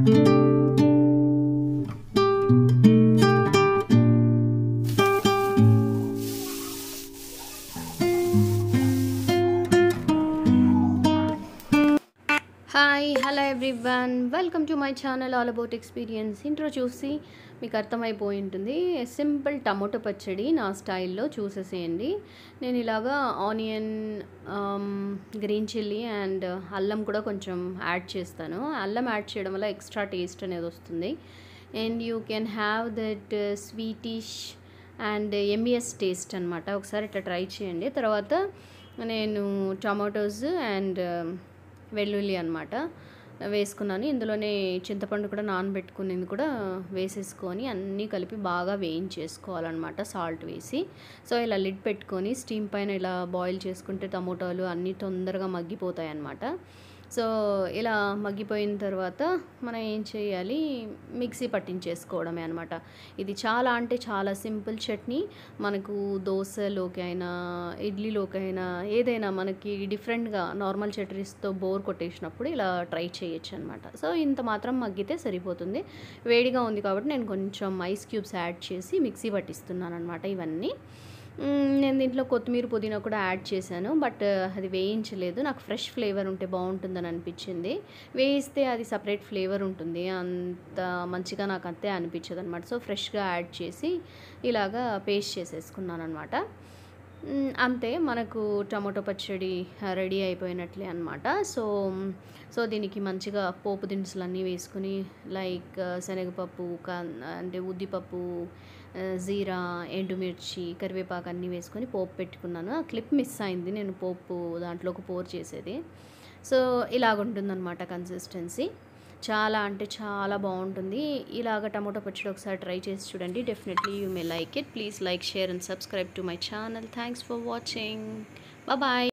Hi hello everyone, welcome to my channel all about experience. Intro చూసి మీకు అర్థమైపోయి ఉంటుంది. సింపుల్ టమోటో పచ్చడి నా స్టైల్లో చూసేసేయండి. నేను ఇలాగా ఆనియన్, గ్రీన్ చిల్లీ అండ్ అల్లం కూడా కొంచెం యాడ్ చేస్తాను. అల్లం యాడ్ చేయడం వల్ల ఎక్స్ట్రా టేస్ట్ అనేది వస్తుంది. And you can have that sweetish and ఎమ్మియస్ టేస్ట్ అనమాట. ఒకసారి ఇట్లా ట్రై చేయండి. తర్వాత నేను టమాటోస్ అండ్ వెల్లుల్లి అనమాట వేసుకున్నాను. ఇందులోనే చింతపండు కూడా నానబెట్టుకునేది కూడా వేసేసుకొని అన్నీ కలిపి బాగా వేయించేసుకోవాలన్నమాట సాల్ట్ వేసి. సో ఇలా లిడ్ పెట్టుకొని స్టీమ్ పైన ఇలా బాయిల్ చేసుకుంటే టమోటాలు అన్నీ తొందరగా మగ్గిపోతాయి అన్నమాట. సో ఇలా మగ్గిపోయిన తర్వాత మనం ఏం చేయాలి, మిక్సీ పట్టించేసుకోవడమే అనమాట. ఇది చాలా అంటే చాలా సింపుల్ చట్నీ. మనకు దోశలోకి అయినా ఇడ్లీలోకి అయినా ఏదైనా మనకి డిఫరెంట్గా నార్మల్ చట్నీస్తో బోర్ కొట్టేసినప్పుడు ఇలా ట్రై చేయొచ్చు అనమాట. సో ఇంత మాత్రం మగ్గితే సరిపోతుంది. వేడిగా ఉంది కాబట్టి నేను కొంచెం ఐస్ క్యూబ్స్ యాడ్ చేసి మిక్సీ పట్టిస్తున్నాను అనమాట ఇవన్నీ. నేను దీంట్లో కొత్తిమీర పుదీనా కూడా యాడ్ చేశాను, బట్ అది వేయించలేదు. నాకు ఫ్రెష్ ఫ్లేవర్ ఉంటే బాగుంటుందని అనిపించింది. వేయిస్తే అది సపరేట్ ఫ్లేవర్ ఉంటుంది, అంత మంచిగా నాకు అంతే అనిపించదు అనమాట. సో ఫ్రెష్గా యాడ్ చేసి ఇలాగా పేస్ట్ చేసేసుకున్నాను అనమాట. అంతే, మనకు టమాటో పచ్చడి రెడీ అయిపోయినట్లే అనమాట. సో దీనికి మంచిగా పోపు దినుసులన్నీ వేసుకుని లైక్ శనగపప్పు, అంటే ఉద్దిపప్పు, జీరా, ఎండుమిర్చి, కరివేపాకు అన్నీ వేసుకొని పోపు పెట్టుకున్నాను. ఆ క్లిప్ మిస్ అయింది, నేను పోపు దాంట్లోకి పోర్ చేసేది. సో ఇలాగుంటుందన్నమాట కన్సిస్టెన్సీ. చాలా అంటే చాలా బాగుంటుంది. ఇలాగ టమాటో పచ్చడి ఒకసారి ట్రై చేసి చూడండి. Definitely you may like it. Please like, share and subscribe to my channel. Thanks for watching. Bye.